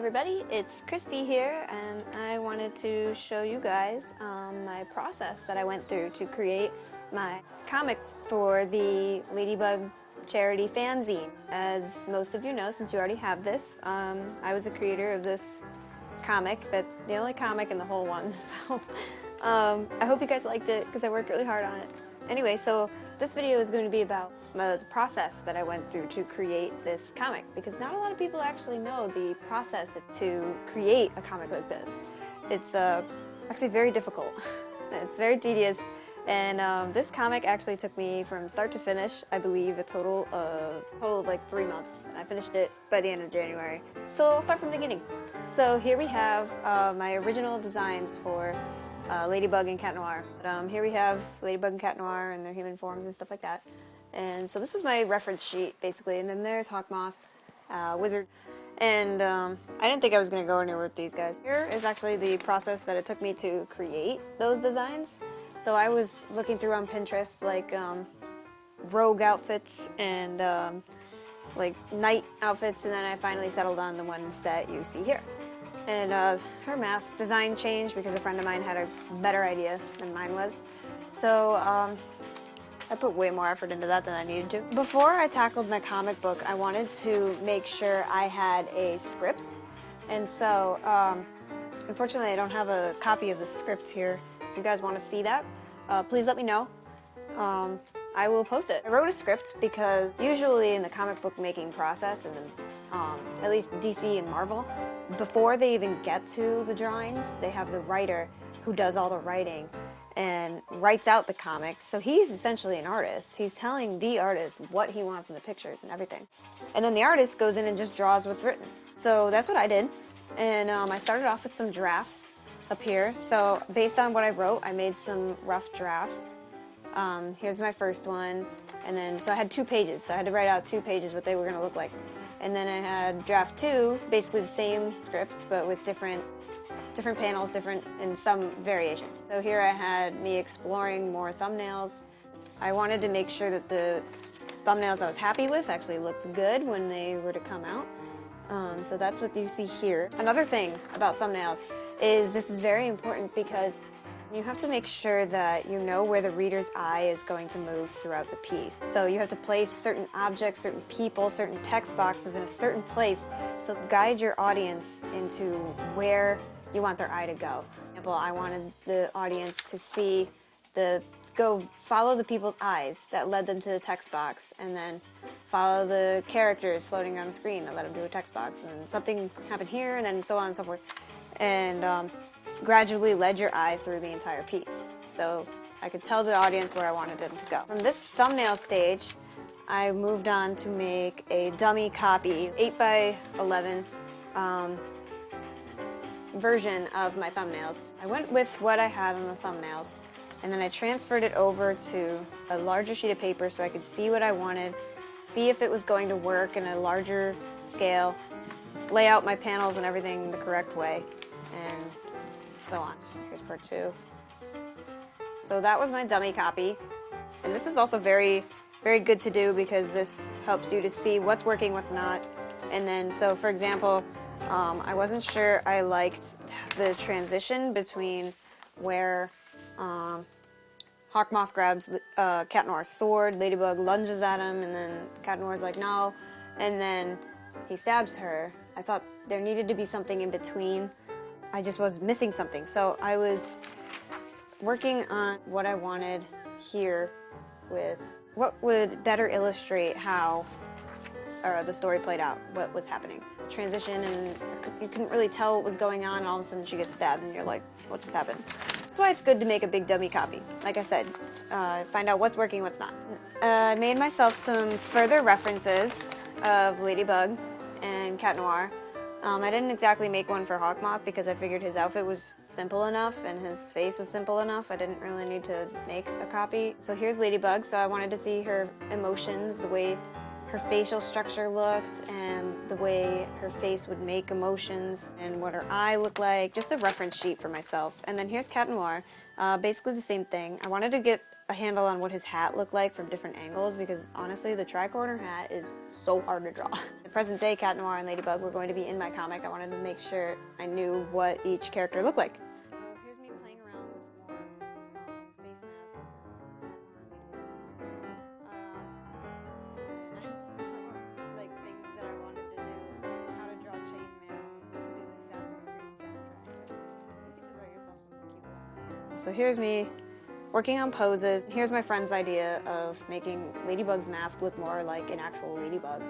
everybody, it's Christy here, and I wanted to show you guys my process that I went through to create my comic for the Ladybug Charity Fanzine. As most of you know, since you already have this, I was a creator of this comic, the only comic in the whole one, so I hope you guys liked it because I worked really hard on it. Anyway, so this video is going to be about the process that I went through to create this comic, because not a lot of people actually know the process to create a comic like this. It's actually very difficult. It's very tedious, and this comic actually took me from start to finish, I believe, a total of like 3 months. I finished it by the end of January. So I'll start from the beginning. So here we have my original designs for Ladybug and Cat Noir. Here we have Ladybug and Cat Noir and their human forms and stuff like that. And so this was my reference sheet, basically. And then there's Hawkmoth, Wizard. And I didn't think I was going to go anywhere with these guys. Here is actually the process that it took me to create those designs. So I was looking through on Pinterest, like rogue outfits and like knight outfits, and then I finally settled on the ones that you see here. And her mask design changed because a friend of mine had a better idea than mine was. So I put way more effort into that than I needed to. Before I tackled my comic book, I wanted to make sure I had a script. And so, unfortunately, I don't have a copy of the script here. If you guys want to see that, please let me know. I will post it. I wrote a script because usually in the comic book making process, and at least DC and Marvel, before they even get to the drawings, they have the writer who does all the writing and writes out the comic. So he's essentially an artist. He's telling the artist what he wants in the pictures and everything. And then the artist goes in and just draws what's written. So that's what I did. And I started off with some drafts up here. So based on what I wrote, I made some rough drafts. Here's my first one. And then, so I had 2 pages. So I had to write out 2 pages what they were going to look like. And then I had draft 2, basically the same script, but with different panels, in some variation. So here I had me exploring more thumbnails. I wanted to make sure that the thumbnails I was happy with actually looked good when they were to come out. So that's what you see here. Another thing about thumbnails is this is very important because you have to make sure that you know where the reader's eye is going to move throughout the piece. So you have to place certain objects, certain people, certain text boxes in a certain place, so guide your audience into where you want their eye to go. For example, I wanted the audience to see follow the people's eyes that led them to the text box, and then follow the characters floating on the screen that led them to a text box, and then something happened here, and then so on and so forth. And gradually led your eye through the entire piece. So I could tell the audience where I wanted them to go. From this thumbnail stage, I moved on to make a dummy copy, 8x11 version of my thumbnails. I went with what I had on the thumbnails, and then I transferred it over to a larger sheet of paper so I could see what I wanted, see if it was going to work in a larger scale, lay out my panels and everything the correct way, and so on. Here's part 2. So that was my dummy copy. And this is also very, very good to do because this helps you to see what's working, what's not. And then, so for example, I wasn't sure I liked the transition between where Hawkmoth grabs Cat Noir's sword, Ladybug lunges at him, and then Cat Noir's like, no. And then he stabs her. I thought there needed to be something in between. I just was missing something. So I was working on what I wanted here with what would better illustrate how the story played out, what was happening. Transition, and you couldn't really tell what was going on, and all of a sudden she gets stabbed and you're like, what just happened? That's why it's good to make a big dummy copy. Like I said, find out what's working, what's not. I made myself some further references of Ladybug and Cat Noir. I didn't exactly make one for Hawkmoth because I figured his outfit was simple enough and his face was simple enough. I didn't really need to make a copy. So here's Ladybug, so I wanted to see her emotions, the way her facial structure looked and the way her face would make emotions and what her eye looked like, just a reference sheet for myself. And then here's Cat Noir, basically the same thing. I wanted to get a handle on what his hat looked like from different angles, because honestly the tri-corner hat is so hard to draw. The present day Cat Noir and Ladybug were going to be in my comic. I wanted to make sure I knew what each character looked like. So here's me playing around with more face masks. Like things that I wanted to do, how to draw chainmail, listen to the Assassin's Creed soundtrack. You could just write yourself some cute little notes. So here's me working on poses. Here's my friend's idea of making Ladybug's mask look more like an actual ladybug.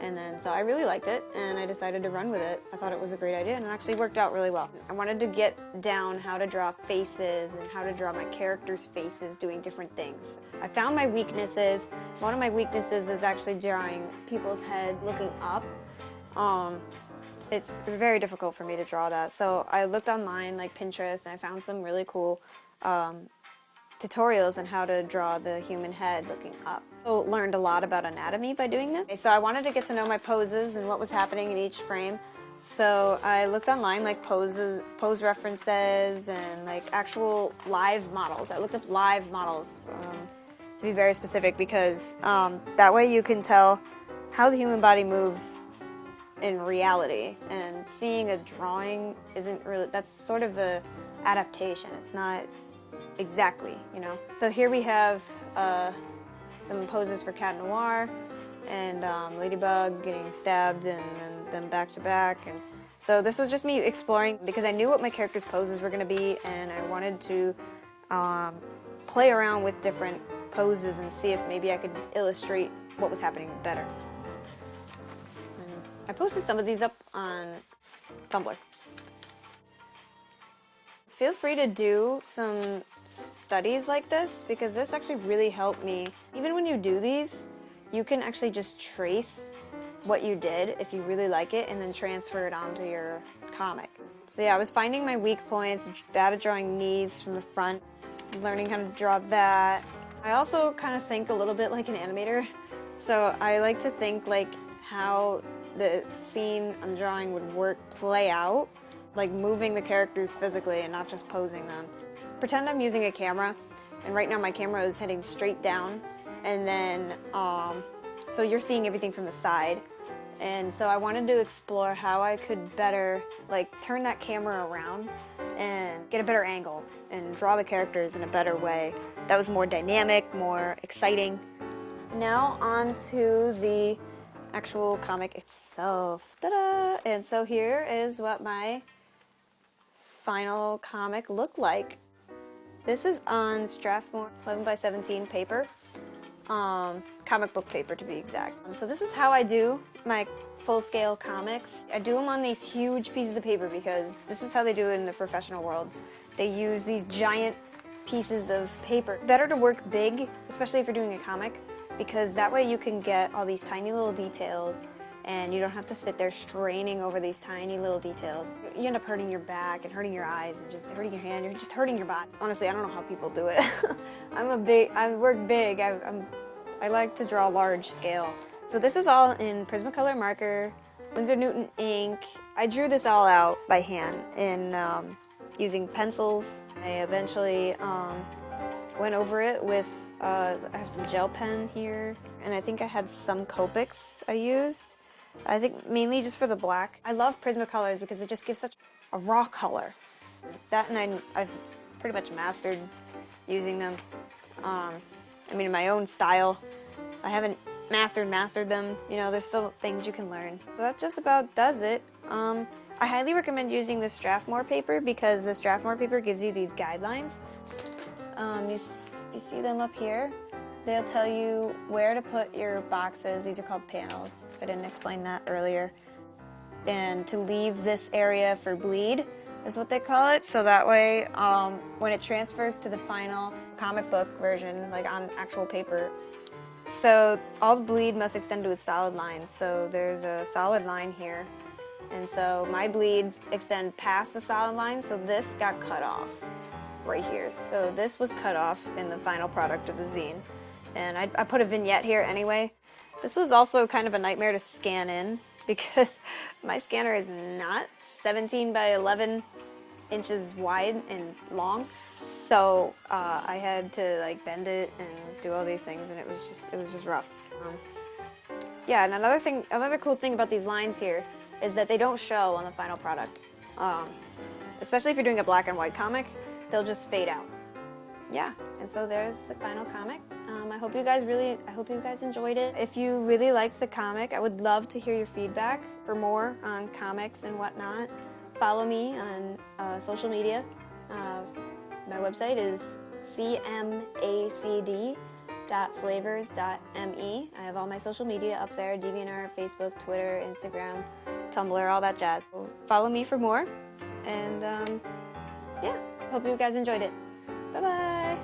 And then, so I really liked it, and I decided to run with it. I thought it was a great idea, and it actually worked out really well. I wanted to get down how to draw faces and how to draw my characters' faces doing different things. I found my weaknesses. One of my weaknesses is actually drawing people's head looking up. It's very difficult for me to draw that. So I looked online, like Pinterest, and I found some really cool tutorials on how to draw the human head looking up. So learned a lot about anatomy by doing this. So I wanted to get to know my poses and what was happening in each frame. So I looked online, like pose references and like actual live models. I looked up live models to be very specific, because that way you can tell how the human body moves in reality. And seeing a drawing isn't really, that's sort of a adaptation. It's not exactly, you know. So here we have some poses for Cat Noir and Ladybug getting stabbed and then them back to back. And so this was just me exploring, because I knew what my characters' poses were going to be, and I wanted to play around with different poses and see if maybe I could illustrate what was happening better. And I posted some of these up on Tumblr. Feel free to do some studies like this, because this actually really helped me. Even when you do these, you can actually just trace what you did if you really like it, and then transfer it onto your comic. So yeah, I was finding my weak points, bad at drawing knees from the front, learning how to draw that. I also kind of think a little bit like an animator. So I like to think like how the scene I'm drawing would play out, like moving the characters physically and not just posing them. Pretend I'm using a camera, and right now my camera is heading straight down, and then so you're seeing everything from the side. And so I wanted to explore how I could better like turn that camera around and get a better angle and draw the characters in a better way that was more dynamic, more exciting. Now on to the actual comic itself. Ta-da! And so here is what my final comic looked like. This is on Strathmore 11x17 paper, comic book paper to be exact. So this is how I do my full-scale comics. I do them on these huge pieces of paper, because this is how they do it in the professional world. They use these giant pieces of paper. It's better to work big, especially if you're doing a comic, because that way you can get all these tiny little details, and you don't have to sit there straining over these tiny little details. You end up hurting your back and hurting your eyes and just hurting your hand. You're just hurting your body. Honestly, I don't know how people do it. I work big. I like to draw large scale. So this is all in Prismacolor marker, Winsor Newton ink. I drew this all out by hand in using pencils. I eventually went over it with, I have some gel pen here, and I think I had some Copics I used. I think mainly just for the black. I love Prismacolors because it just gives such a raw color. That, and I've pretty much mastered using them. I mean, in my own style. I haven't mastered them. You know, there's still things you can learn. So that just about does it. I highly recommend using the Strathmore paper, because the Strathmore paper gives you these guidelines. You see them up here? They'll tell you where to put your boxes. These are called panels, if I didn't explain that earlier. And to leave this area for bleed is what they call it. So that way, when it transfers to the final comic book version, like on actual paper, so all the bleed must extend to a solid line. So there's a solid line here. And so my bleed extend past the solid line, so this got cut off right here. So this was cut off in the final product of the zine. And I put a vignette here anyway. This was also kind of a nightmare to scan in, because my scanner is not 17 by 11 inches wide and long. So I had to like bend it and do all these things, and it was just rough. Yeah, and another cool thing about these lines here is that they don't show on the final product. Especially if you're doing a black and white comic, they'll just fade out. Yeah, and so there's the final comic. I hope you guys enjoyed it. If you really liked the comic, I would love to hear your feedback. For more on comics and whatnot, follow me on social media. My website is cmacd.flavors.me. I have all my social media up there: DeviantArt, Facebook, Twitter, Instagram, Tumblr, all that jazz. So follow me for more, and yeah, hope you guys enjoyed it. Bye-bye!